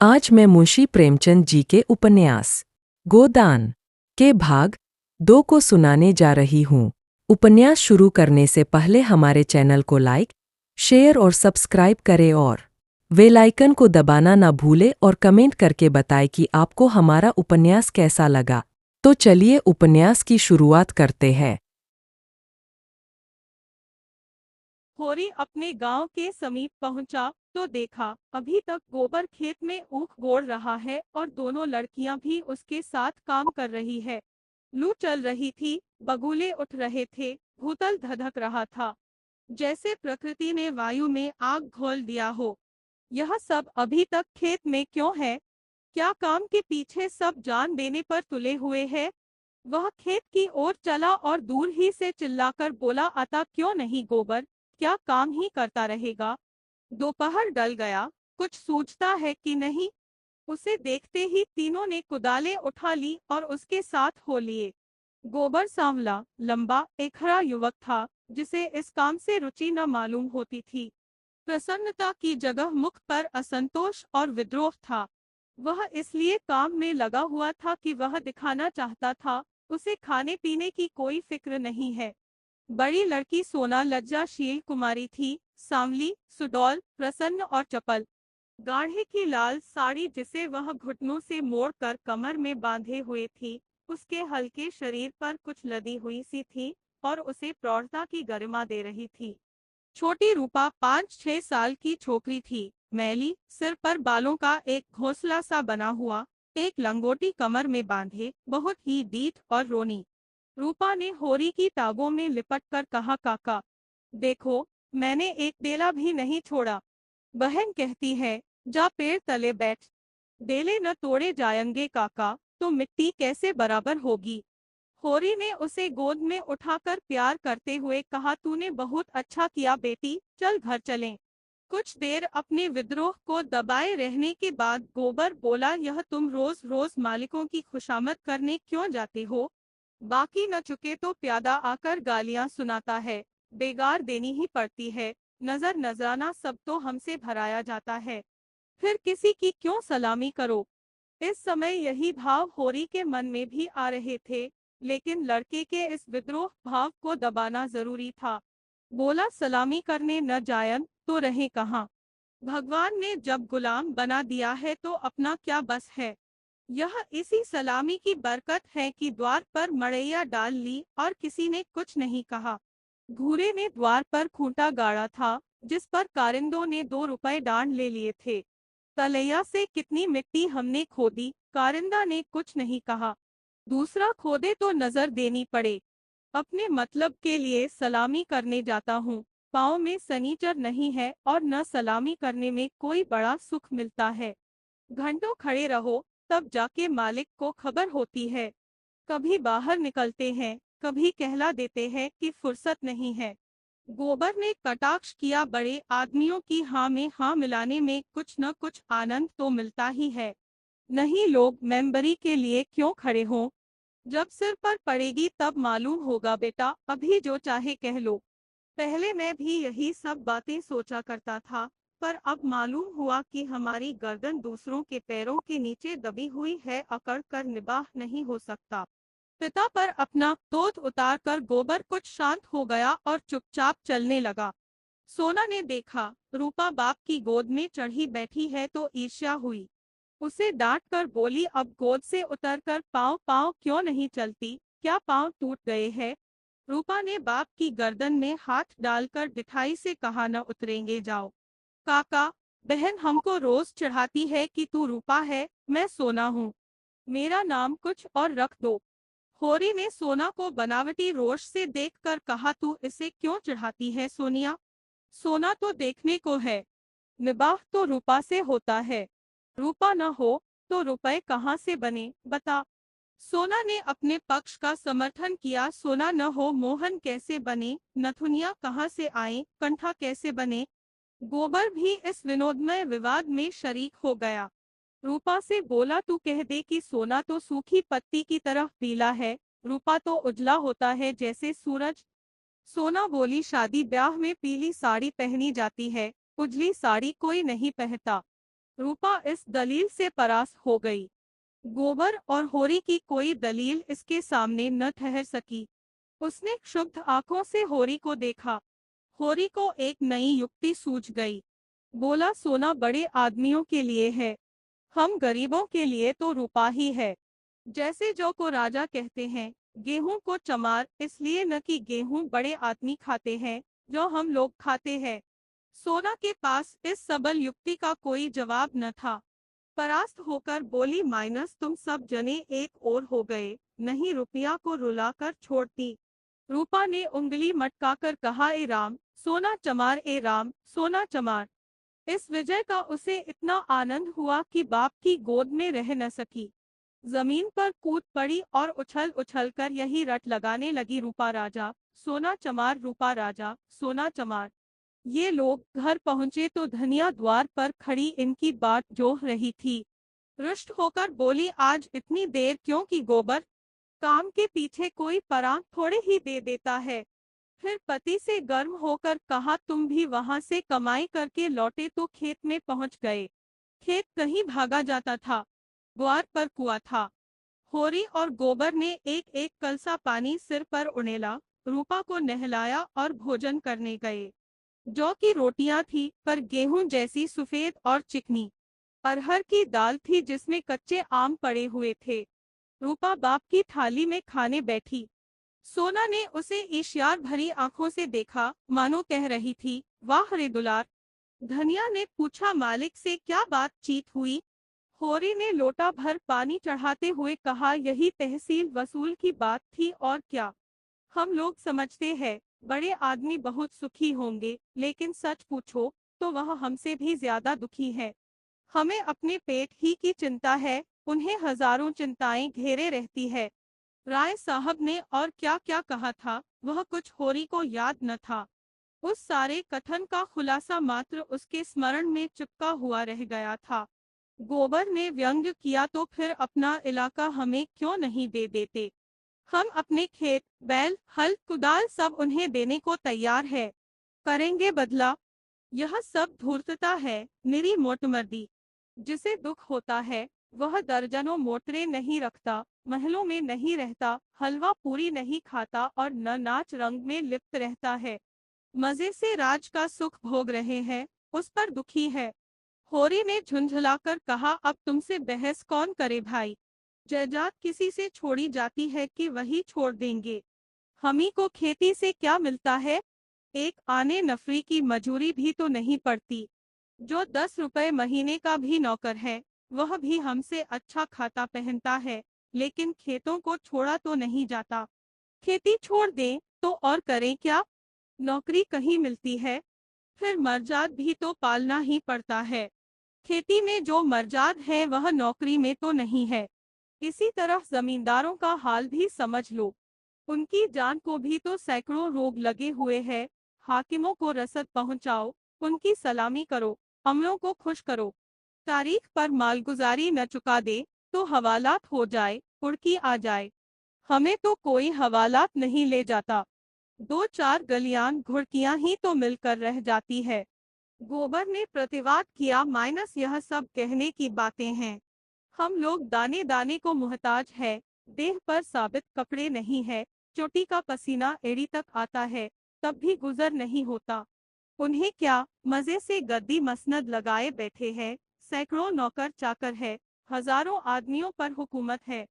आज मैं मुंशी प्रेमचंद जी के उपन्यास गोदान के भाग 2 को सुनाने जा रही हूँ। उपन्यास शुरू करने से पहले हमारे चैनल को लाइक, शेयर और सब्सक्राइब करें और बेल आइकन को दबाना ना भूलें और कमेंट करके बताएं कि आपको हमारा उपन्यास कैसा लगा। तो चलिए उपन्यास की शुरुआत करते हैं। होरी अपने गांव के समीप पहुंचा तो देखा अभी तक गोबर खेत में ऊख गोड़ रहा है और दोनों लड़कियां भी उसके साथ काम कर रही है। लू चल रही थी, बगुले उठ रहे थे, भूतल धधक रहा था, जैसे प्रकृति ने वायु में आग घोल दिया हो। यह सब अभी तक खेत में क्यों है? क्या काम के पीछे सब जान देने पर तुले हुए हैं? वह खेत की ओर चला और दूर ही से चिल्लाकर बोला, आता क्यों नहीं गोबर, क्या काम ही करता रहेगा? दोपहर डल गया, कुछ सूझता है कि नहीं? उसे देखते ही तीनों ने कुदालें उठा ली और उसके साथ हो लिए। गोबर सांवला, लंबा, एकहरा युवक था, जिसे इस काम से रुचि न मालूम होती थी। प्रसन्नता की जगह मुख पर असंतोष और विद्रोह था। वह इसलिए काम में लगा हुआ था कि वह दिखाना चाहता था उसे खाने पीने की कोई फिक्र नहीं है। बड़ी लड़की सोना लज्जाशील कुमारी थी, सांवली, सुडौल, प्रसन्न और चपल। गाढ़े की लाल साड़ी जिसे वह घुटनों से मोड़कर कमर में बांधे हुए थी, उसके हल्के शरीर पर कुछ लदी हुई सी थी और उसे प्रौढ़ता की गरिमा दे रही थी। छोटी रूपा 5-6 साल की छोकरी थी, मैली, सिर पर बालों का एक घोंसला सा बना हुआ, एक लंगोटी कमर में बांधे, बहुत ही डीठ और रोनी। रूपा ने होरी की टांगों में लिपट कर कहा, काका देखो, मैंने एक डेला भी नहीं छोड़ा। बहन कहती है, जा पेड़ तले बैठ। डेले न तोड़े जाएंगे काका, तो मिट्टी कैसे बराबर होगी? होरी ने उसे गोद में उठाकर प्यार करते हुए कहा, तूने बहुत अच्छा किया बेटी, चल घर चलें। कुछ देर अपने विद्रोह को दबाए रहने के बाद गोबर बोला, यह तुम रोज रोज मालिकों की खुशामद करने क्यों जाते हो? बाकी न चुके तो प्यादा आकर गालियां सुनाता है, बेगार देनी ही पड़ती है। नजर नजराना सब तो हमसे भराया जाता है, फिर किसी की क्यों सलामी करो? इस समय यही भाव होरी के मन में भी आ रहे थे, लेकिन लड़के के इस विद्रोह भाव को दबाना जरूरी था। बोला, सलामी करने न जायन तो रहे कहाँ? भगवान ने जब गुलाम बना दिया है तो अपना क्या बस है? यह इसी सलामी की बरकत है कि द्वार पर मड़ैया डाल ली और किसी ने कुछ नहीं कहा। घूरे ने द्वार पर खूंटा गाड़ा था, जिस पर कारिंदों ने 2 रुपए डांड ले लिए थे। तलैया से कितनी मिट्टी हमने खोदी, कारिंदा ने कुछ नहीं कहा। दूसरा खोदे तो नजर देनी पड़े। अपने मतलब के लिए सलामी करने जाता हूँ। पाँव में सनीचर नहीं है और न सलामी करने में कोई बड़ा सुख मिलता है। घंटों खड़े रहो, तब जाके मालिक को खबर होती है। कभी बाहर निकलते हैं, कभी कहला देते हैं कि फुर्सत नहीं है। गोबर ने कटाक्ष किया, बड़े आदमियों की हाँ में हाँ मिलाने में कुछ न कुछ आनंद तो मिलता ही है। नहीं लोग मेंबरी के लिए क्यों खड़े हों? जब सिर पर पड़ेगी तब मालूम होगा बेटा, अभी जो चाहे कह लो। पहले मैं भी यही सब बातें सोचा करता था, पर अब मालूम हुआ कि हमारी गर्दन दूसरों के पैरों के नीचे दबी हुई है, अकड़ कर निबाह नहीं हो सकता। पिता पर अपना क्रोध उतार कर गोबर कुछ शांत हो गया और चुपचाप चलने लगा। सोना ने देखा रूपा बाप की गोद में चढ़ी बैठी है तो ईर्ष्या हुई। उसे डांट कर बोली, अब गोद से उतरकर पाँव पाँव क्यों नहीं चलती, क्या पाँव टूट गए हैं? रूपा ने बाप की गर्दन में हाथ डालकर दिखाई से कहा, न उतरेंगे, जाओ। काका, बहन हमको रोज चढ़ाती है कि तू रूपा है, मैं सोना हूँ, मेरा नाम कुछ और रख दो। होरी ने सोना को बनावटी रोष से देखकर कहा, तू इसे क्यों चढ़ाती है सोनिया? सोना तो देखने को है, निबाह तो रूपा से होता है। रूपा न हो तो रुपए कहाँ से बने, बता। सोना ने अपने पक्ष का समर्थन किया, सोना न हो मोहन कैसे बने, नथुनिया कहाँ से आए, कंठा कैसे बने? गोबर भी इस विनोदमय विवाद में शरीक हो गया। रूपा से बोला, तू कह दे कि सोना तो सूखी पत्ती की तरह पीला है, रूपा तो उजला होता है जैसे सूरज। सोना बोली, शादी ब्याह में पीली साड़ी पहनी जाती है, उजली साड़ी कोई नहीं पहनता। रूपा इस दलील से परास्त हो गई। गोबर और होरी की कोई दलील इसके सामने न ठहर सकी। उसने क्षुब्ध आंखों से होरी को देखा। होरी को एक नई युक्ति सूझ गई। बोला, सोना बड़े आदमियों के लिए है, हम गरीबों के लिए तो रूपा ही है। जैसे जो को राजा कहते हैं, गेहूं को चमार इसलिए न कि गेहूं बड़े आदमी खाते हैं जो हम लोग खाते हैं। सोना के पास इस सबल युक्ति का कोई जवाब न था। परास्त होकर बोली, माइनस तुम सब जने एक और हो गए, नहीं रुपया को रुलाकर छोड़ती। रूपा ने उंगली मटकाकर कहा, ए राम सोना चमार, ए राम सोना चमार। इस विजय का उसे इतना आनंद हुआ कि बाप की गोद में रह न सकी। जमीन पर कूद पड़ी और उछल उछल कर यही रट लगाने लगी, रूपा राजा सोना चमार, रूपा राजा सोना चमार। ये लोग घर पहुंचे तो धनिया द्वार पर खड़ी इनकी बाट जोह रही थी। रुष्ट होकर बोली, आज इतनी देर क्यों की गोबर? काम के पीछे कोई परांग थोड़े ही दे देता है। फिर पति से गर्म होकर कहा, तुम भी वहां से कमाई करके लौटे तो खेत में पहुंच गए। खेत कहीं भागा जाता था, द्वार पर कुआं था। होरी और गोबर ने एक एक कलसा पानी सिर पर उड़ेला, रूपा को नहलाया और भोजन करने गए। जौ की रोटियां थी पर गेहूं जैसी सफेद और चिकनी। अरहर की दाल थी जिसमें कच्चे आम पड़े हुए थे। रूपा बाप की थाली में खाने बैठी। सोना ने उसे ईर्ष्यार भरी आंखों से देखा, मानो कह रही थी, वाह रे दुलार। धनिया ने पूछा, मालिक से क्या बातचीत हुई? होरी ने लोटा भर पानी चढ़ाते हुए कहा, यही तहसील वसूल की बात थी और क्या। हम लोग समझते हैं बड़े आदमी बहुत सुखी होंगे, लेकिन सच पूछो तो वह हमसे भी ज्यादा दुखी है। हमें अपने पेट ही की चिंता है, उन्हें हजारों चिंताएं घेरे रहती है। राय साहब ने और क्या क्या कहा था, वह कुछ होरी को याद न था। उस सारे कथन का खुलासा मात्र उसके स्मरण में चिपका हुआ रह गया था। गोबर ने व्यंग्य किया, तो फिर अपना इलाका हमें क्यों नहीं दे देते? हम अपने खेत, बैल, हल, कुदाल सब उन्हें देने को तैयार है। करेंगे बदला। यह सब धूर्तता है, निरी मोटमर्दी। जिसे दुख होता है वह दर्जनों मोटरे नहीं रखता, महलों में नहीं रहता, हलवा पूरी नहीं खाता और न नाच रंग में लिप्त रहता है। मजे से राज का सुख भोग रहे हैं, उस पर दुखी है। होरी ने झुंझलाकर कहा, अब तुमसे बहस कौन करे भाई? जायदाद किसी से छोड़ी जाती है कि वही छोड़ देंगे? हमी को खेती से क्या मिलता है? एक आने नफरी की मजूरी भी तो नहीं पड़ती। जो 10 रुपए महीने का भी नौकर है, वह भी हमसे अच्छा खाता पहनता है, लेकिन खेतों को छोड़ा तो नहीं जाता। खेती छोड़ दें तो और करें क्या? नौकरी कहीं मिलती है? फिर मर्जाद भी तो पालना ही पड़ता है। खेती में जो मर्जाद है वह नौकरी में तो नहीं है। इसी तरह जमींदारों का हाल भी समझ लो। उनकी जान को भी तो सैकड़ों रोग लगे हुए हैं। हाकिमों को रसद पहुंचाओ, उनकी सलामी करो, अमलों को खुश करो। तारीख पर मालगुजारी न चुका दे तो हवालात हो जाए, उड़की आ जाए। हमें तो कोई हवालात नहीं ले जाता। दो चार गलियान घुड़कियां ही तो मिलकर रह जाती है। गोबर ने प्रतिवाद किया, माइनस यह सब कहने की बातें हैं। हम लोग दाने दाने को मुहताज है। देह पर साबित कपड़े नहीं है, चोटी का पसीना एड़ी तक आता है, तब भी गुजर नहीं होता। उन्हें क्या, मजे से गद्दी मसनद लगाए बैठे हैं। सैकड़ों नौकर चाकर है, हजारों आदमियों पर हुकूमत है।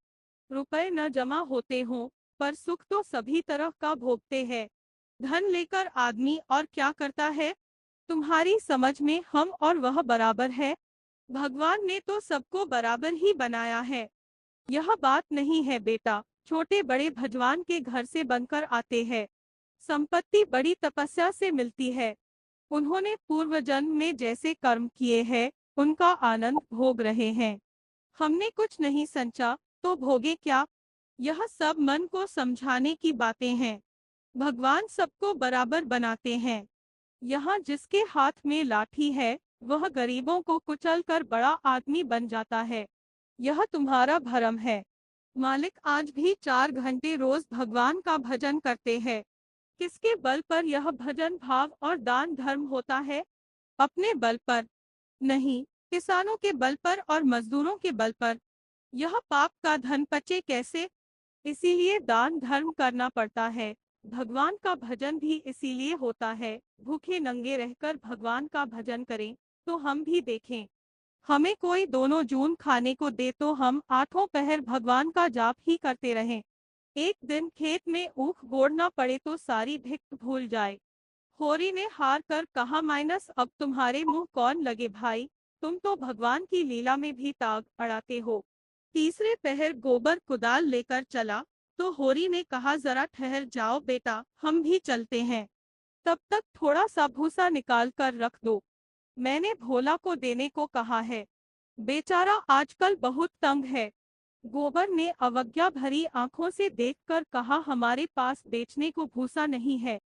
रुपए न जमा होते हों, पर सुख तो सभी तरह का भोगते हैं। धन लेकर आदमी और क्या करता है? तुम्हारी समझ में हम और वह बराबर है? भगवान ने तो सबको बराबर ही बनाया है। यह बात नहीं है बेटा, छोटे बड़े भगवान के घर से बनकर आते हैं। संपत्ति बड़ी तपस्या से मिलती है। उन्होंने पूर्व जन्म में जैसे कर्म किए हैं, उनका आनंद भोग रहे हैं। हमने कुछ नहीं संचा तो भोगे क्या? यह सब मन को समझाने की बातें हैं। भगवान सबको बराबर बनाते हैं। यहाँ जिसके हाथ में लाठी है वह गरीबों को कुचल कर बड़ा आदमी बन जाता है। यह तुम्हारा भरम है। मालिक आज भी 4 घंटे रोज भगवान का भजन करते हैं। किसके बल पर यह भजन भाव और दान धर्म होता है? अपने बल पर नहीं, किसानों के बल पर और मजदूरों के बल पर यह पाप का धन पचे कैसे? इसीलिए दान धर्म करना पड़ता है। भगवान का भजन भी इसीलिए होता है। भूखे नंगे रहकर भगवान का भजन करें तो हम भी देखें। हमें कोई दोनों जून खाने को दे तो हम आठों पहर भगवान का जाप ही करते रहें। एक दिन खेत में ऊख गोड़ना पड़े तो सारी भिक्त भूल जाए। होरी ने हार कर कहा, माइनस अब तुम्हारे मुंह कौन लगे भाई, तुम तो भगवान की लीला में भी ताग अड़ाते हो। तीसरे पहर गोबर कुदाल लेकर चला तो होरी ने कहा, जरा ठहर जाओ बेटा, हम भी चलते हैं। तब तक थोड़ा सा भूसा निकाल कर रख दो, मैंने भोला को देने को कहा है, बेचारा आजकल बहुत तंग है। गोबर ने अवज्ञा भरी आंखों से देखकर कहा, हमारे पास बेचने को भूसा नहीं है।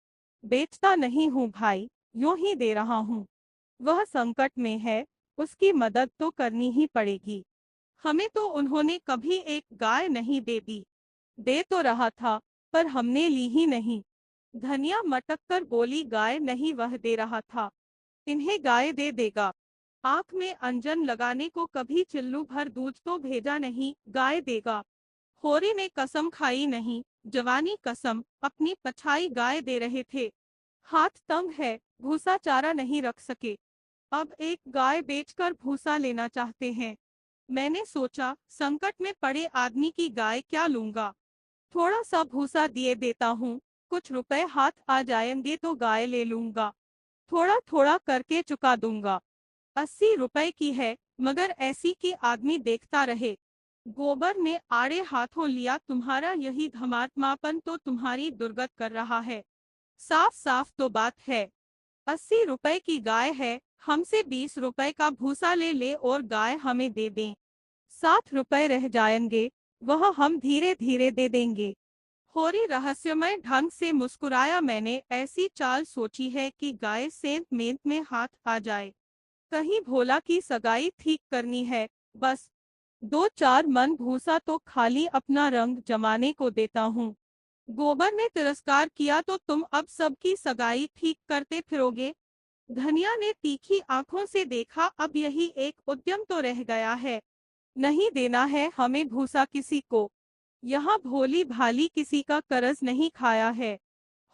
बेचता नहीं हूँ भाई, यूं ही दे रहा हूँ। वह संकट में है, उसकी मदद तो करनी ही पड़ेगी। हमें तो उन्होंने कभी एक गाय नहीं दे दी। दे तो रहा था, पर हमने ली ही नहीं। धनिया मटक कर बोली, गाय नहीं वह दे रहा था, इन्हें गाय दे देगा। आंख में अंजन लगाने को कभी चिल्लू भर दूध तो भेजा नहीं, गाय देगा। होरी ने कसम खाई, नहीं जवानी कसम, अपनी पछाई गाय दे रहे थे। हाथ तंग है, भूसा चारा नहीं रख सके, अब एक गाय बेचकर भूसा लेना चाहते हैं। मैंने सोचा, संकट में पड़े आदमी की गाय क्या लूंगा, थोड़ा सा भूसा दिए देता हूँ, कुछ रुपए हाथ आ जाएंगे तो गाय ले लूंगा, थोड़ा थोड़ा करके चुका दूंगा। 80 रुपए की है, मगर ऐसी कि आदमी देखता रहे। गोबर ने आड़े हाथों लिया, तुम्हारा यही धर्मात्मापन तो तुम्हारी दुर्गत कर रहा है। साफ साफ तो बात है, 80 रुपए की गाय है, हमसे 20 रुपए का भूसा ले ले और गाय हमें दे दें। 60 रुपए रह जाएंगे, वह हम धीरे धीरे दे देंगे। होरी रहस्यमय ढंग से मुस्कुराया, मैंने ऐसी चाल सोची है कि गाय सेंत मेंत में हाथ आ जाए। कहीं भोला की सगाई ठीक करनी है, बस 2-4 मन भूसा तो खाली अपना रंग जमाने को देता हूँ। गोबर ने तिरस्कार किया, तो तुम अब सबकी सगाई ठीक करते फिरोगे? धनिया ने तीखी आंखों से देखा, अब यही एक उद्यम तो रह गया है, नहीं देना है हमें भूसा किसी को। यहाँ भोली भाली किसी का कर्ज नहीं खाया है।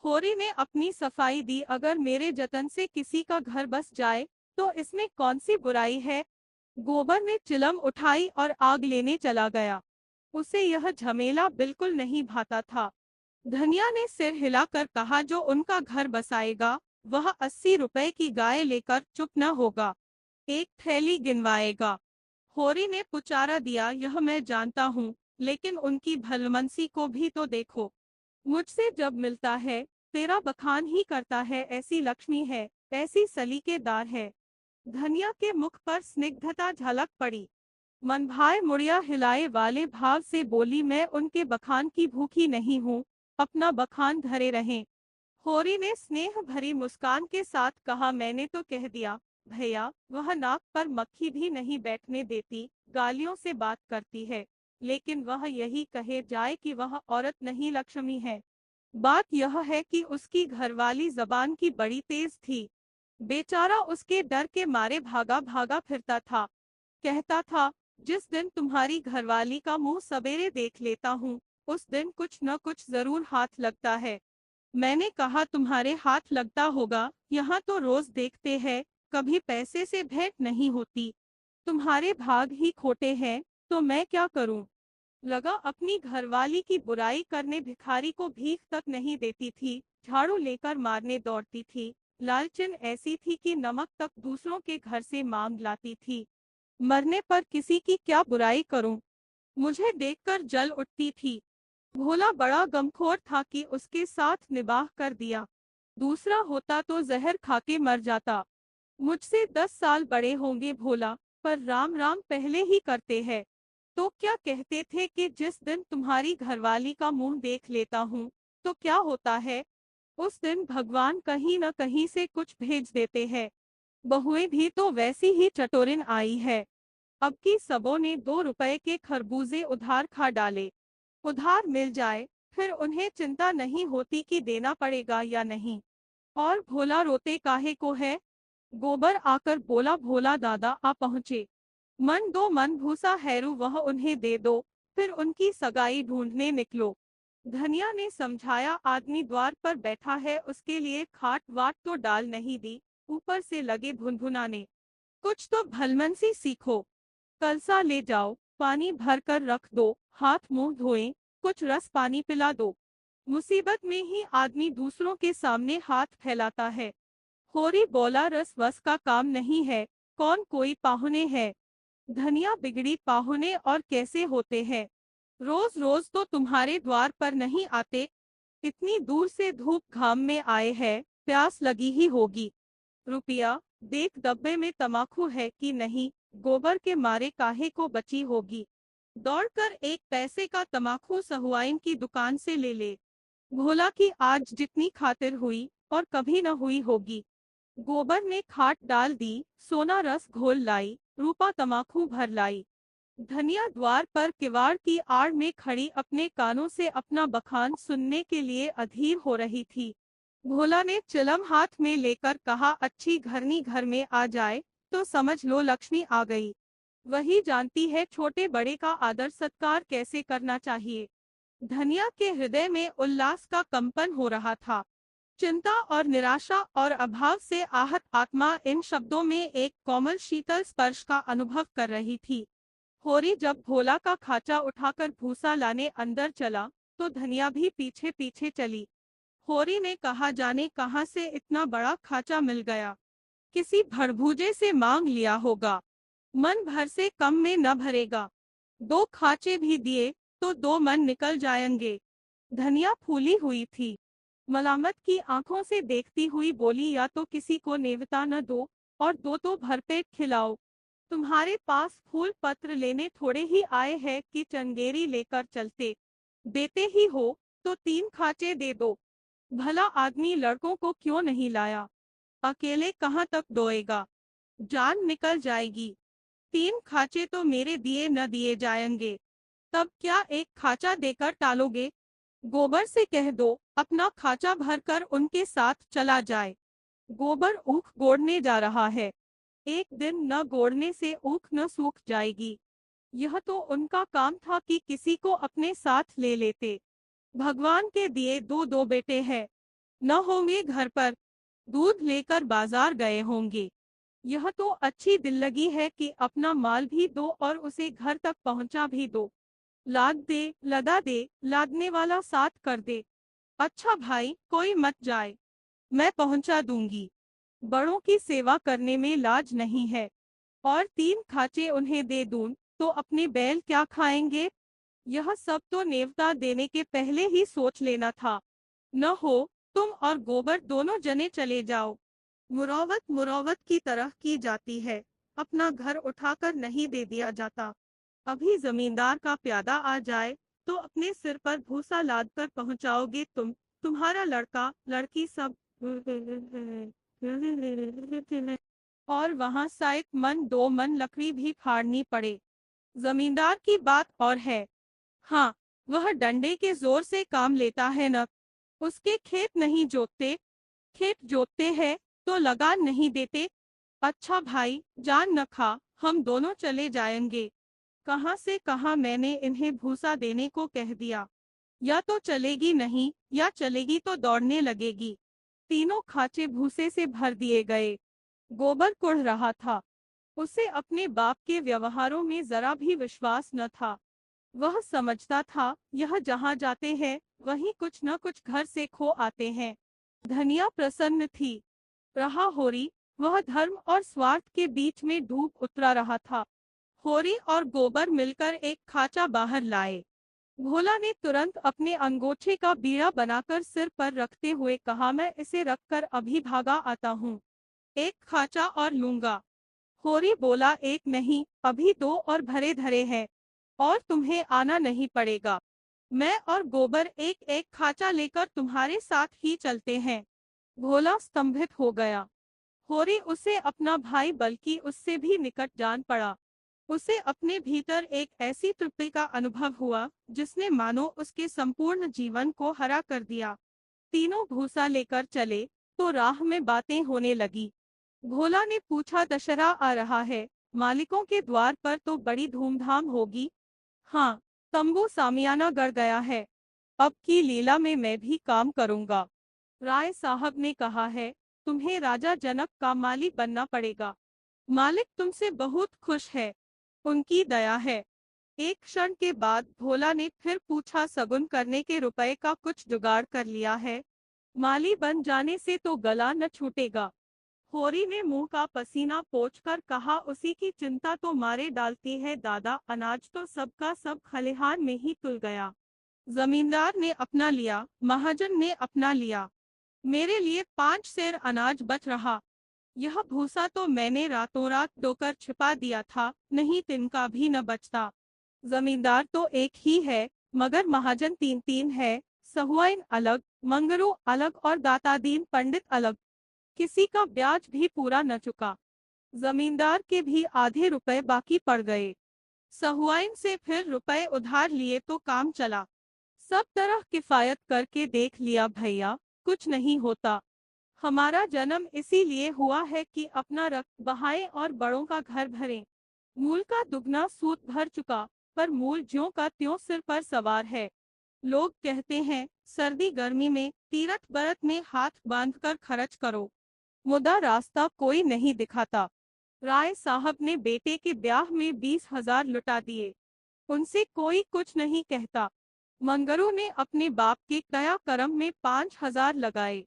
होरी ने अपनी सफाई दी, अगर मेरे जतन से किसी का घर बस जाए तो इसमें कौन सी बुराई है। गोबर ने चिलम उठाई और आग लेने चला गया। उसे यह झमेला बिल्कुल नहीं भाता था। धनिया ने सिर हिलाकर कहा, जो उनका घर बसाएगा वह 80 रुपए की गाय लेकर चुप न होगा, एक थैली गिनवाएगा। होरी ने पुचारा दिया, यह मैं जानता हूँ, लेकिन उनकी भलमनसी को भी तो देखो। मुझसे जब मिलता है तेरा बखान ही करता है, ऐसी लक्ष्मी है, ऐसी सलीकेदार है। धनिया के मुख पर स्निग्धता झलक पड़ी। मन भाई मुड़िया हिलाए वाले भाव से बोली, मैं उनके बखान की भूखी नहीं हूँ, अपना बखान धरे रहें। होरी ने स्नेह भरी मुस्कान के साथ कहा, मैंने तो कह दिया भैया, वह नाक पर मक्खी भी नहीं बैठने देती, गालियों से बात करती है, लेकिन वह यही कहे जाए कि वह औरत नहीं लक्ष्मी है। बात यह है कि उसकी घरवाली जबान की बड़ी तेज थी। बेचारा उसके डर के मारे भागा भागा फिरता था। कहता था, जिस दिन तुम्हारी घरवाली का मुंह सवेरे देख लेता हूँ, उस दिन कुछ न कुछ जरूर हाथ लगता है। मैंने कहा, तुम्हारे हाथ लगता होगा, यहाँ तो रोज देखते हैं, कभी पैसे से भेंट नहीं होती। तुम्हारे भाग ही खोटे हैं, तो मैं क्या करूं? लगा अपनी घरवाली की बुराई करने, भिखारी को भीख तक नहीं देती थी, झाड़ू लेकर मारने दौड़ती थी। लालचन ऐसी थी कि नमक तक दूसरों के घर से मांग लाती थी। मरने पर किसी की क्या बुराई करूं? मुझे देखकर जल उठती थी। भोला बड़ा गमखोर था कि उसके साथ निबाह कर दिया। दूसरा होता तो जहर खाके मर जाता। मुझसे 10 साल बड़े होंगे भोला, पर राम राम पहले ही करते हैं। तो क्या कहते थे कि जिस दिन तुम्हारी घरवाली का मुंह देख लेता हूँ, तो क्या होता है? उस दिन भगवान कहीं न कहीं से कुछ भेज देते हैं। बहुएं भी तो वैसी ही चटोरिन आई है। अब की सबों ने 2 रुपए के खरबूजे उधार खा डाले। उधार मिल जाए, फिर उन्हें चिंता नहीं होती कि देना पड़ेगा या नहीं। और भोला रोते काहे को है? गोबर आकर बोला, भोला दादा आ पहुँचे। मन दो मन भूसा हैरू वह उन्हें दे दो, फिर उनकी सगाई ढूंढने निकलो। धनिया ने समझाया, आदमी द्वार पर बैठा है, उसके लिए खाट वाट तो डाल नहीं दी, ऊपर से लगे भुनभुनाने। कुछ तो भलमनसी सीखो। कलसा ले जाओ, पानी भर कर रख दो, हाथ मुंह धोएं, कुछ रस पानी पिला दो। मुसीबत में ही आदमी दूसरों के सामने हाथ फैलाता है। होरी बोला, रस वस का काम नहीं है, कौन कोई पाहुने है। धनिया बिगड़ी, पाहुने और कैसे होते हैं। रोज रोज तो तुम्हारे द्वार पर नहीं आते, इतनी दूर से धूप घाम में आए हैं, प्यास लगी ही होगी। रुपया देख, डब्बे में तमाकू है कि नहीं, गोबर के मारे काहे को बची होगी। दौड़कर एक पैसे का तमाकू सहुआइन की दुकान से ले ले। भोला की आज जितनी खातिर हुई और कभी न हुई होगी। गोबर ने खाट डाल दी, सोना रस घोल लाई, रूपा तमाकू भर लाई। धनिया द्वार पर किवाड़ की आड़ में खड़ी अपने कानों से अपना बखान सुनने के लिए अधीर हो रही थी। भोला ने चिलम हाथ में लेकर कहा, अच्छी घरनी घर में आ जाए तो समझ लो लक्ष्मी आ गई। वही जानती है छोटे बड़े का आदर सत्कार कैसे करना चाहिए। धनिया के हृदय में उल्लास का कंपन हो रहा था। चिंता और निराशा और अभाव से आहत आत्मा इन शब्दों में एक कोमल शीतल स्पर्श का अनुभव कर रही थी। होरी जब भोला का खाचा उठाकर भूसा लाने अंदर चला, तो धनिया भी पीछे पीछे चली। होरी ने कहा, जाने कहां से इतना बड़ा खाचा मिल गया, किसी भड़भूजे से मांग लिया होगा, मन भर से कम में न भरेगा। दो खाचे भी दिए तो दो मन निकल जाएंगे। धनिया फूली हुई थी, मलामत की आंखों से देखती हुई बोली, या तो किसी को नेवता न दो और दो तो भरपेट खिलाओ। तुम्हारे पास फूल पत्र लेने थोड़े ही आए हैं कि चंगेरी लेकर चलते। देते ही हो तो 3 खाचे दे दो। भला आदमी लड़कों को क्यों नहीं लाया, अकेले कहाँ तक डोएगा, जान निकल जाएगी। 3 खाचे तो मेरे दिए न दिए जाएंगे, तब क्या एक खाचा देकर टालोगे। गोबर से कह दो अपना खाचा भरकर उनके साथ चला जाए। गोबर ऊख गोड़ने जा रहा है, एक दिन न गोड़ने से ऊख न सूख जाएगी। यह तो उनका काम था कि किसी को अपने साथ ले लेते। भगवान के दिए दो दो बेटे हैं, न होंगे घर पर, दूध लेकर बाजार गए होंगे। यह तो अच्छी दिल लगी है कि अपना माल भी दो और उसे घर तक पहुंचा भी दो। लाद दे, लदा दे, लादने वाला साथ कर दे। अच्छा भाई, कोई मत जाए, मैं पहुंचा दूंगी। बड़ों की सेवा करने में लाज नहीं है। और 3 खाचे उन्हें दे दूं तो अपने बैल क्या खाएंगे। यह सब तो नेवता देने के पहले ही सोच लेना था। न हो तुम और गोबर दोनों जने चले जाओ। मुरौवत मुरौवत की तरह की जाती है, अपना घर उठाकर नहीं दे दिया जाता। अभी जमींदार का प्यादा आ जाए तो अपने सिर पर भूसा लाद कर पहुंचाओगे तुम, तुम्हारा लड़का लड़की सब। और वहां शायद मन दो मन लकड़ी भी फाड़नी पड़े। जमींदार की बात और है। हाँ, वह डंडे के जोर से काम लेता है न। उसके खेत नहीं जोतते, खेत जोतते हैं तो लगान नहीं देते। अच्छा भाई, जान न खा, हम दोनों चले जाएंगे। कहां से कहां मैंने इन्हें भूसा देने को कह दिया। या तो चलेगी नहीं, या चलेगी तो दौड़ने लगेगी। तीनों खाचे भूसे से भर दिए गए। गोबर कुढ़ रहा था, उसे अपने बाप के व्यवहारों में जरा भी विश्वास न था। वह समझता था यह जहां जाते हैं वहीं कुछ न कुछ घर से खो आते हैं। धनिया प्रसन्न थी। रहा होरी, वह धर्म और स्वार्थ के बीच में डूब उतरा रहा था। होरी और गोबर मिलकर एक खाचा बाहर लाए। भोला ने तुरंत अपने अंगोछे का बीड़ा बनाकर सिर पर रखते हुए कहा, मैं इसे रखकर अभी भागा आता हूँ। एक खाचा और लूंगा। होरी बोला, एक नहीं, अभी 2 और भरे धरे हैं, और तुम्हें आना नहीं पड़ेगा। मैं और गोबर एक एक खाचा लेकर तुम्हारे साथ ही चलते हैं। भोला स्तंभित हो गया। होरी उसे अपना भाई बल्कि उससे भी निकट जान पड़ा। उसे अपने भीतर एक ऐसी तृप्ति का अनुभव हुआ जिसने मानो उसके संपूर्ण जीवन को हरा कर दिया। तीनों भूसा लेकर चले तो राह में बातें होने लगी। भोला ने पूछा, दशहरा आ रहा है, मालिकों के द्वार पर तो बड़ी धूमधाम होगी। हाँ, तंबू सामियाना गड़ गया है। अब की लीला में मैं भी काम करूंगा। राय साहब ने कहा है, तुम्हें राजा जनक का माली बनना पड़ेगा। मालिक तुमसे बहुत खुश है, उनकी दया है। एक क्षण के बाद भोला ने फिर पूछा, सगुन करने के रुपए का कुछ जुगाड़ कर लिया है? माली बन जाने से तो गला न छूटेगा। होरी ने मुंह का पसीना पोंछकर कहा, उसी की चिंता तो मारे डालती है दादा, अनाज तो सबका सब खलिहान में ही तुल गया। जमींदार ने अपना लिया, महाजन ने अपना लिया, मेरे लिए 5 सेर अनाज बच रहा। यह भूसा तो मैंने रातों रात डोकर छिपा दिया था, नहीं तिनका भी न बचता। जमींदार तो एक ही है, मगर महाजन 3-3 है। सहुआइन अलग, मंगरू अलग और दातादीन पंडित अलग। किसी का ब्याज भी पूरा न चुका। जमींदार के भी आधे रुपए बाकी पड़ गए। सहुआइन से फिर रुपए उधार लिए तो काम चला। सब तरह किफायत करके देख लिया भैया, कुछ नहीं होता। हमारा जन्म इसीलिए हुआ है कि अपना रक्त बहाएं और बड़ों का घर भरें। मूल का दुगना सूद भर चुका, पर मूल ज्यों का त्यों सिर पर सवार है। लोग कहते हैं, सर्दी गर्मी में तीरथ व्रत में हाथ बांधकर खर्च करो, मुदा रास्ता कोई नहीं दिखाता। राय साहब ने बेटे के ब्याह में 20,000 लुटा दिए, उनसे कोई कुछ नहीं कहता। मंगरू ने अपने बाप के कया कर्म में 5,000 लगाए,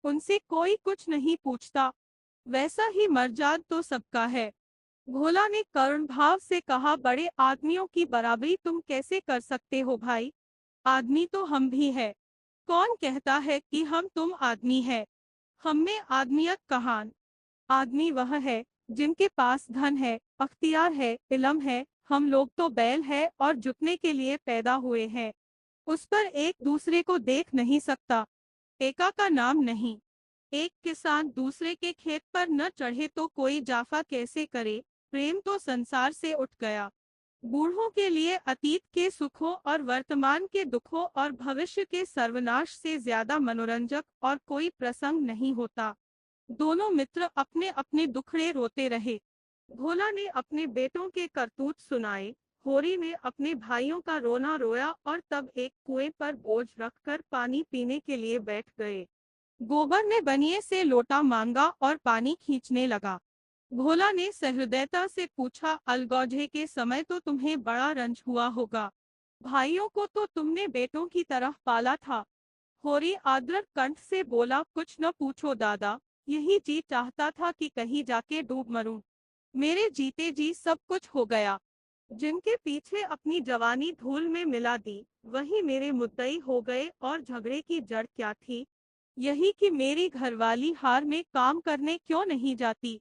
उनसे कोई कुछ नहीं पूछता। वैसा ही मर्जाद तो सबका है। भोला ने करुण भाव से कहा, बड़े आदमियों की बराबरी तुम कैसे कर सकते हो भाई? आदमी तो हम भी है। कौन कहता है कि हम तुम आदमी है? हम में आदमियत कहाँ? आदमी वह है जिनके पास धन है, अख्तियार है, इल्म है। हम लोग तो बैल है और जुतने के लिए पैदा हुए हैं। उस पर एक दूसरे को देख नहीं सकता। एका का नाम नहीं। एक किसान दूसरे के खेत पर न चढ़े तो कोई जाफा कैसे करे? प्रेम तो संसार से उठ गया। बूढ़ों के लिए अतीत के सुखों और वर्तमान के दुखों और भविष्य के सर्वनाश से ज्यादा मनोरंजक और कोई प्रसंग नहीं होता। दोनों मित्र अपने अपने दुखड़े रोते रहे। भोला ने अपने बेटों के करतूत सुनाए, होरी ने अपने भाइयों का रोना रोया और तब एक कुएं पर बोझ रखकर पानी पीने के लिए बैठ गए। गोबर ने बनिए से लोटा मांगा और पानी खींचने लगा। भोला ने सहृदयता से पूछा, अलगौझे के समय तो तुम्हें बड़ा रंज हुआ होगा। भाइयों को तो तुमने बेटों की तरह पाला था। होरी आदर कंठ से बोला, कुछ न पूछो दादा, यही जी चाहता था कि कहीं जाके डूब मरूं। मेरे जीते जी सब कुछ हो गया। जिनके पीछे अपनी जवानी धूल में मिला दी, वही मेरे मुद्दई हो गए। और झगड़े की जड़ क्या थी? यही कि मेरी घरवाली हार में काम करने क्यों नहीं जाती।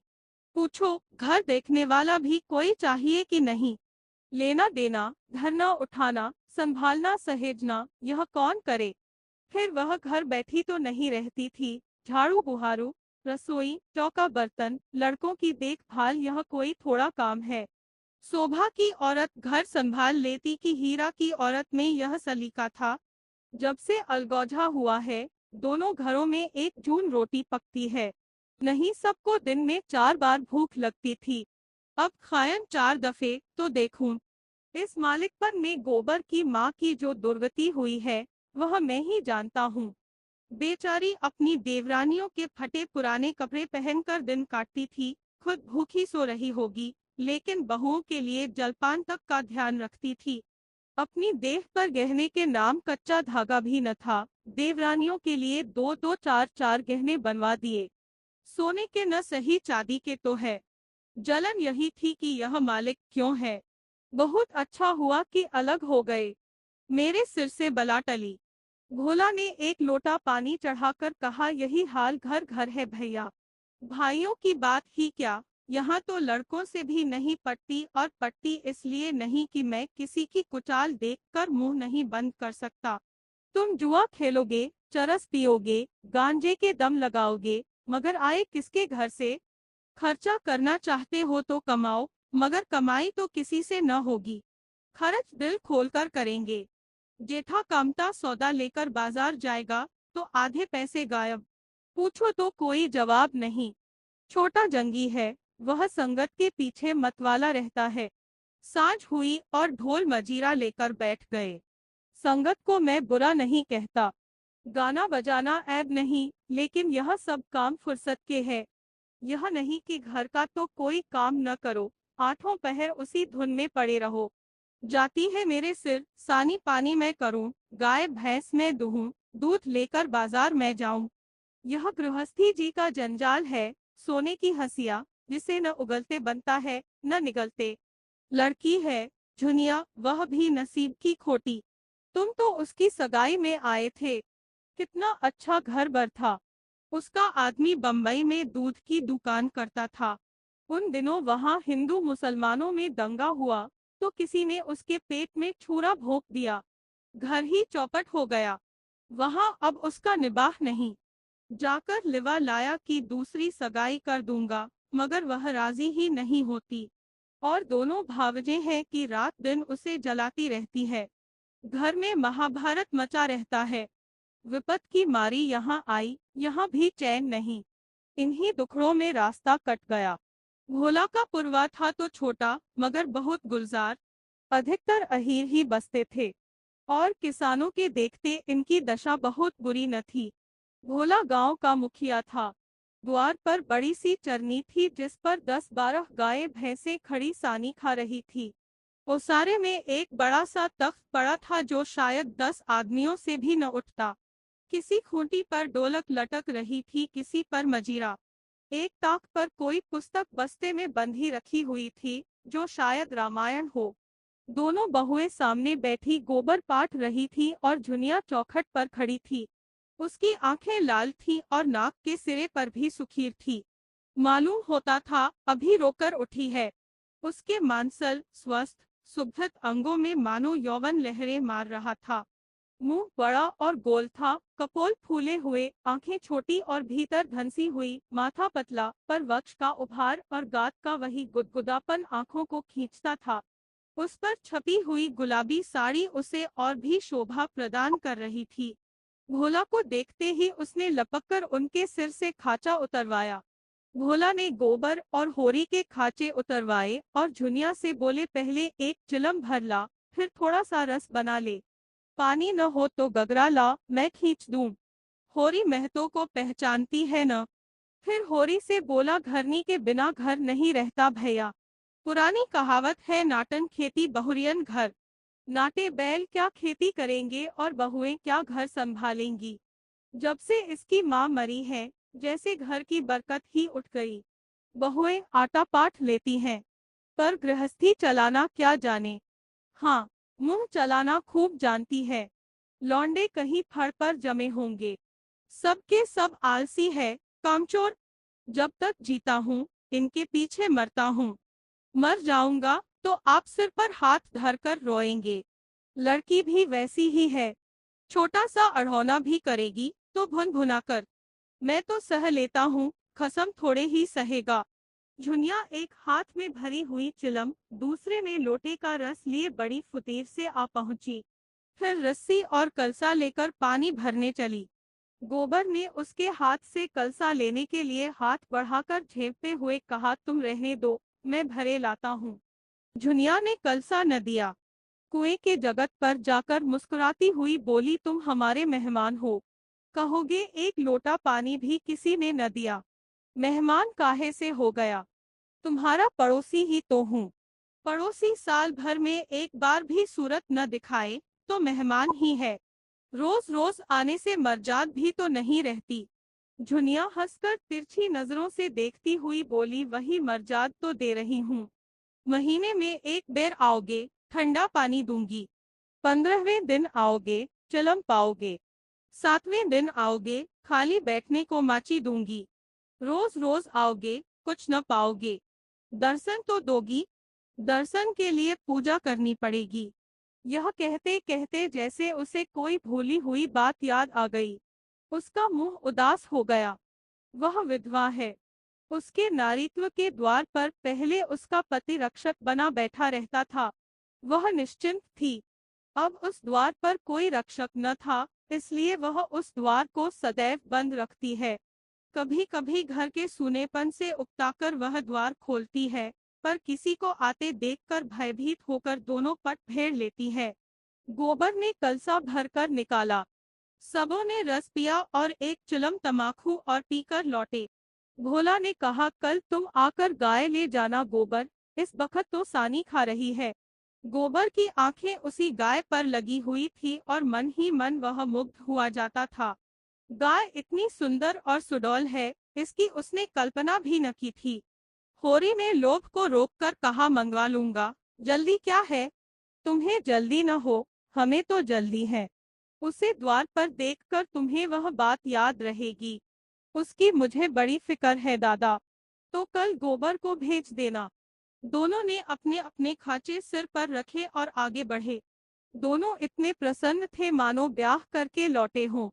पूछो, घर देखने वाला भी कोई चाहिए कि नहीं? लेना देना, धरना उठाना, संभालना सहेजना, यह कौन करे? फिर वह घर बैठी तो नहीं रहती थी। झाड़ू बुहारू, रसोई, चौका बर्तन, लड़कों की देखभाल, यह कोई थोड़ा काम है? शोभा की औरत घर संभाल लेती कि हीरा की औरत में यह सलीका था? जब से अलगौझा हुआ है, दोनों घरों में एक जून रोटी पकती है। नहीं सबको दिन में 4 बार भूख लगती थी। अब खायन 4 दफे तो देखूं। इस मालिकपन में गोबर की माँ की जो दुर्गति हुई है, वह मैं ही जानता हूँ। बेचारी अपनी देवरानियों के फटे पुराने कपड़े पहनकर दिन काटती थी, खुद भूखी सो रही होगी, लेकिन बहुओं के लिए जलपान तक का ध्यान रखती थी। अपनी देह पर गहने के नाम कच्चा धागा भी न था। देवरानियों के लिए 2-2 4-4 गहने बनवा दिए। सोने के न सही चांदी के तो है। जलन यही थी कि यह मालिक क्यों है। बहुत अच्छा हुआ कि अलग हो गए, मेरे सिर से बला टली। भोला ने एक लोटा पानी चढ़ाकर कहा, यही हाल घर घर है भैया। भाइयों की बात ही क्या, यहाँ तो लड़कों से भी नहीं पटती, और पटती इसलिए नहीं कि मैं किसी की कुचाल देखकर मुंह नहीं बंद कर सकता। तुम जुआ खेलोगे, चरस पियोगे, गांजे के दम लगाओगे, मगर आए किसके घर से? खर्चा करना चाहते हो तो कमाओ, मगर कमाई तो किसी से न होगी। खर्च दिल खोलकर करेंगे। जेठा कामता सौदा लेकर बाजार जाएगा तो आधे पैसे गायब। पूछो तो कोई जवाब नहीं। छोटा जंगी है, वह संगत के पीछे मतवाला रहता है। सांझ हुई और ढोल मजीरा लेकर बैठ गए। संगत को मैं बुरा नहीं कहता, गाना बजाना ऐब नहीं, लेकिन यह सब काम फुर्सत के है। यह नहीं कि घर का तो कोई काम न करो, आठों पहर उसी धुन में पड़े रहो। जाती है मेरे सिर, सानी पानी मैं करूं, गाय भैंस मैं दूहूं, दूध लेकर बाजार में जाऊं। यह गृहस्थी जी का जंजाल है, सोने की हंसिया, जिसे न उगलते बनता है न निगलते। लड़की है झुनिया, वह भी नसीब की खोटी। तुम तो उसकी सगाई में आए थे, कितना अच्छा घर बर था। उसका आदमी बम्बई में दूध की दुकान करता था। उन दिनों वहां हिंदू मुसलमानों में दंगा हुआ, तो किसी ने उसके पेट में छुरा भोंक दिया, घर ही चौपट हो गया। वहां अब उसका निबाह नहीं। जाकर लिवा लाया कि दूसरी सगाई कर दूंगा, मगर वह राजी ही नहीं होती। और दोनों भावजे हैं कि रात दिन उसे जलाती रहती है। घर में महाभारत मचा रहता है। विपत की मारी यहाँ आई, यहाँ भी चैन नहीं। इन्हीं दुखड़ों में रास्ता कट गया। भोला का पुरवा था तो छोटा, मगर बहुत गुलजार। अधिकतर अहीर ही बसते थे, और किसानों के देखते इनकी दशा बहुत बुरी न थी। भोला गांव का मुखिया था। द्वार पर बड़ी सी चरनी थी, जिस पर 10-12 गायें भैंसें खड़ी सानी खा रही थी। ओसारे में एक बड़ा सा तख्त पड़ा था, जो शायद 10 आदमियों से भी न उठता। किसी खूंटी पर ढोलक लटक रही थी, किसी पर मजीरा। एक ताक पर कोई पुस्तक बस्ते में बंधी रखी हुई थी, जो शायद रामायण हो। दोनों बहुएं सामने बैठी गोबर पाट रही थी, और झुनिया चौखट पर खड़ी थी। उसकी आंखें लाल थीं और नाक के सिरे पर भी सुखीर थी। मालूम होता था अभी रोकर उठी है। उसके मांसल स्वस्थ सुभृत अंगों में मानो यौवन लहरें मार रहा था। मुंह बड़ा और गोल था, कपोल फूले हुए, आंखें छोटी और भीतर धंसी हुई, माथा पतला, पर वक्ष का उभार और गात का वही गुदगुदापन आंखों को खींचता था। उस पर छपी हुई गुलाबी साड़ी उसे और भी शोभा प्रदान कर रही थी। भोला को देखते ही उसने लपककर उनके सिर से खाचा उतरवाया। भोला ने गोबर और होरी के खाचे उतरवाए और झुनिया से बोले, पहले एक चिलम भर ला, फिर थोड़ा सा रस बना ले। पानी न हो तो गगरा ला, मैं खींच दूं। होरी महतो को पहचानती है न? फिर होरी से बोला, घरनी के बिना घर नहीं रहता भैया। पुरानी कहावत है, नाटन खेती बहुरियन घर। नाटे बैल क्या खेती करेंगे और बहुएं क्या घर संभालेंगी। जब से इसकी माँ मरी है, जैसे घर की बरकत ही उठ गई। बहुएं आटा पाट लेती हैं, पर गृहस्थी चलाना क्या जाने। हाँ, मुंह चलाना खूब जानती है। लौंडे कहीं फड़ पर जमे होंगे। सबके सब आलसी है, कामचोर। जब तक जीता हूँ, इनके पीछे मरता हूँ। मर जाऊंगा तो आप सिर पर हाथ धरकर रोएंगे। लड़की भी वैसी ही है, छोटा सा अढ़ौना भी करेगी तो भुन भुना कर। मैं तो सह लेता हूँ, खसम थोड़े ही सहेगा। झुनिया एक हाथ में भरी हुई चिलम, दूसरे में लोटे का रस लिए बड़ी फुतीर से आ पहुंची। फिर रस्सी और कलसा लेकर पानी भरने चली। गोबर ने उसके हाथ से कलसा लेने के लिए हाथ बढ़ाकर झेपते हुए कहा, तुम रहने दो, मैं भरे लाता हूँ। झुनिया ने कलसा न दिया। कुएं के जगत पर जाकर मुस्कुराती हुई बोली, तुम हमारे मेहमान हो, कहोगे एक लोटा पानी भी किसी ने न दिया। मेहमान काहे से हो गया, तुम्हारा पड़ोसी ही तो हूँ। पड़ोसी साल भर में एक बार भी सूरत न दिखाए तो मेहमान ही है। रोज रोज आने से मर्जाद भी तो नहीं रहती। झुनिया हंसकर तिरछी नजरों से देखती हुई बोली, वही मर्जाद तो दे रही हूँ। महीने में एक बेर आओगे, ठंडा पानी दूंगी। 15वें दिन आओगे, चिलम पाओगे। 7वें दिन आओगे, खाली बैठने को माची दूंगी। रोज रोज आओगे, कुछ न पाओगे। दर्शन तो दोगी, दर्शन के लिए पूजा करनी पड़ेगी। यह कहते कहते जैसे उसे कोई भूली हुई बात याद आ गई। उसका मुंह उदास हो गया। वह विधवा है। उसके नारीत्व के द्वार पर पहले उसका पति रक्षक बना बैठा रहता था। वह निश्चिंत थी। अब उस द्वार पर कोई रक्षक न था, इसलिए वह उस द्वार को सदैव बंद रखती है। कभी कभी घर के सूनेपन से उकताकर वह द्वार खोलती है, पर किसी को आते देखकर भयभीत होकर दोनों पट फेर लेती है। गोबर ने कलसा भरकर निकाला। सबों ने रस पिया और एक चिलम तमाकू और पीकर लौटे। भोला ने कहा, कल तुम आकर गाय ले जाना गोबर, इस बखत तो सानी खा रही है। गोबर की आंखें उसी गाय पर लगी हुई थी और मन ही मन वह मुग्ध हुआ जाता था। गाय इतनी सुंदर और सुडौल है, इसकी उसने कल्पना भी न की थी। होरी ने लोभ को रोककर कहा, मंगवा लूंगा, जल्दी क्या है? तुम्हें जल्दी न हो, हमें तो जल्दी है। उसे द्वार पर देखकर तुम्हें वह बात याद रहेगी। उसकी मुझे बड़ी फिक्र है दादा, तो कल गोबर को भेज देना। दोनों ने अपने अपने खांचे सिर पर रखे और आगे बढ़े। दोनों इतने प्रसन्न थे मानो ब्याह करके लौटे हों।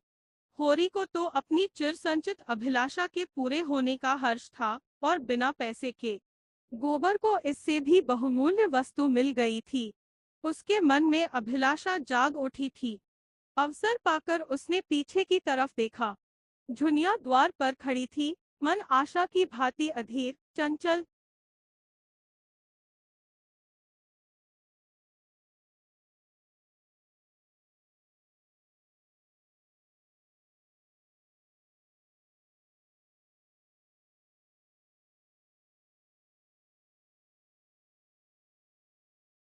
होरी को तो अपनी चिरसंचित अभिलाषा के पूरे होने का हर्ष था, और बिना पैसे के गोबर को इससे भी बहुमूल्य वस्तु मिल गई थी। उसके मन में अभिलाषा जाग उठी थी। अवसर पाकर उसने पीछे की तरफ देखा। झुनिया द्वार पर खड़ी थी, मन आशा की भांति अधीर, चंचल,